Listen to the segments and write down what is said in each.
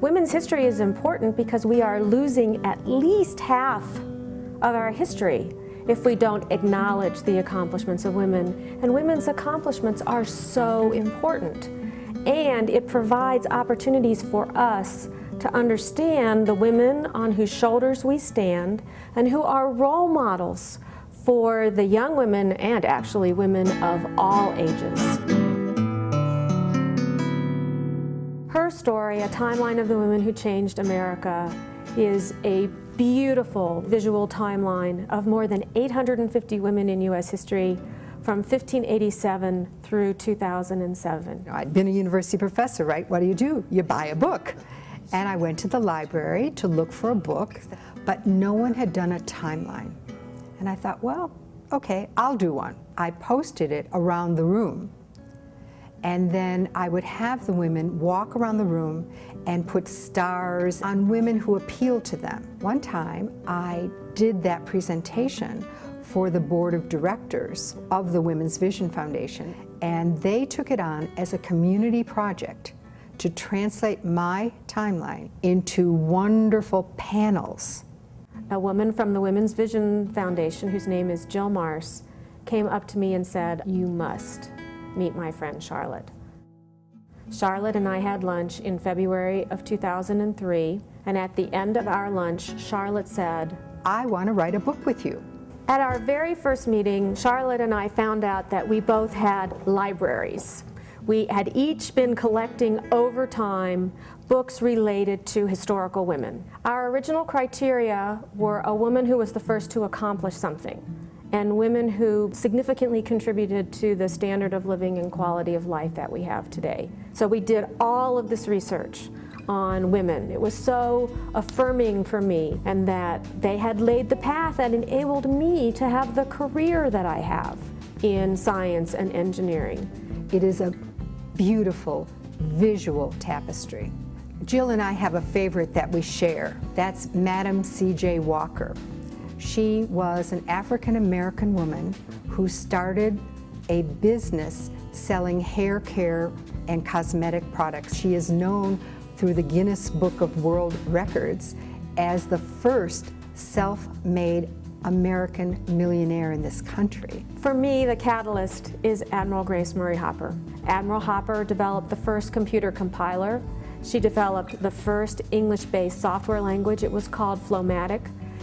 Women's history is important because we are losing at least half of our history if we don't acknowledge the accomplishments of women. And women's accomplishments are so important. And it provides opportunities for us to understand the women on whose shoulders we stand and who are role models for the young women and actually women of all ages. Her story, A Timeline of the Women Who Changed America, is a beautiful visual timeline of more than 850 women in U.S. history from 1587 through 2007. I'd been a university professor, right? What do? You buy a book. And I went to the library to look for a book, but no one had done a timeline. And I thought, well, okay, I'll do one. I posted it around the room. And then I would have the women walk around the room and put stars on women who appealed to them. One time, I did that presentation for the board of directors of the Women's Vision Foundation, and they took it on as a community project to translate my timeline into wonderful panels. A woman from the Women's Vision Foundation, whose name is Jill Marce, came up to me and said, "You must meet my friend Charlotte." Charlotte and I had lunch in February of 2003, and at the end of our lunch, Charlotte said, "I want to write a book with you." At our very first meeting, Charlotte and I found out that we both had libraries. We had each been collecting over time books related to historical women. Our original criteria were a woman who was the first to accomplish something, and women who significantly contributed to the standard of living and quality of life that we have today. So we did all of this research on women. It was so affirming for me, and that they had laid the path that enabled me to have the career that I have in science and engineering. It is a beautiful visual tapestry. Jill and I have a favorite that we share. That's Madam C.J. Walker. She was an African-American woman who started a business selling hair care and cosmetic products. She is known through the Guinness Book of World Records as the first self-made American millionaire in this country. For me, the catalyst is Admiral Grace Murray Hopper. Admiral Hopper developed the first computer compiler. She developed the first English-based software language. It was called Flowmatic.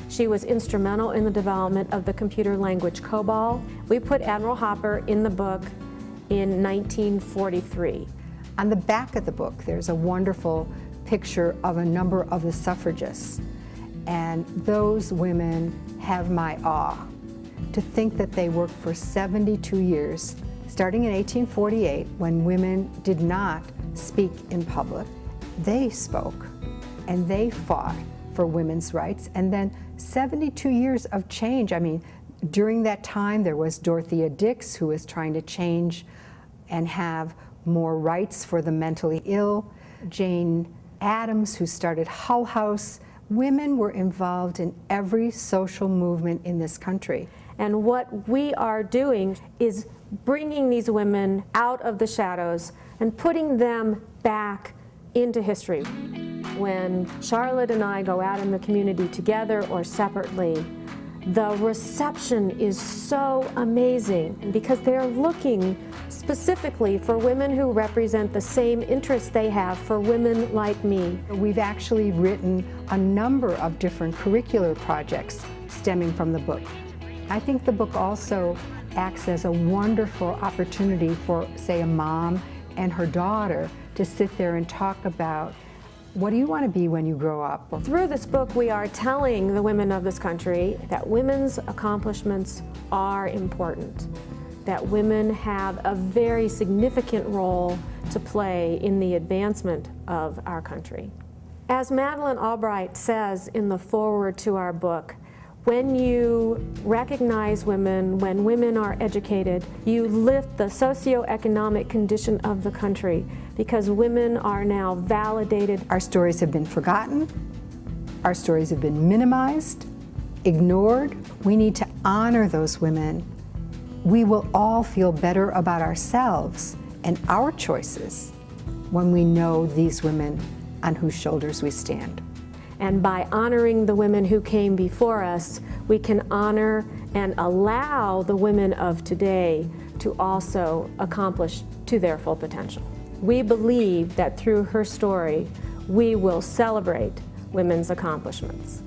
She was instrumental in the development of the computer language COBOL. We put Admiral Hopper in the book in 1943. On the back of the book, there's a wonderful picture of a number of the suffragists. And those women have my awe. To think that they worked for 72 years, starting in 1848, when women did not speak in public. They spoke, and they fought for women's rights, and then 72 years of change. I mean, during that time, there was Dorothea Dix, who was trying to change and have more rights for the mentally ill. Jane Addams, who started Hull House. Women were involved in every social movement in this country. And what we are doing is bringing these women out of the shadows and putting them back into history. When Charlotte and I go out in the community together or separately, the reception is so amazing because they're looking specifically for women who represent the same interests they have for women like me. We've actually written a number of different curricular projects stemming from the book. I think the book also acts as a wonderful opportunity for, say, a mom and her daughter to sit there and talk about, what do you want to be when you grow up? Through this book, we are telling the women of this country that women's accomplishments are important, that women have a very significant role to play in the advancement of our country. As Madeleine Albright says in the foreword to our book, when you recognize women, when women are educated, you lift the socioeconomic condition of the country because women are now validated. Our stories have been forgotten. Our stories have been minimized, ignored. We need to honor those women. We will all feel better about ourselves and our choices when we know these women on whose shoulders we stand. And by honoring the women who came before us, we can honor and allow the women of today to also accomplish to their full potential. We believe that through her story, we will celebrate women's accomplishments.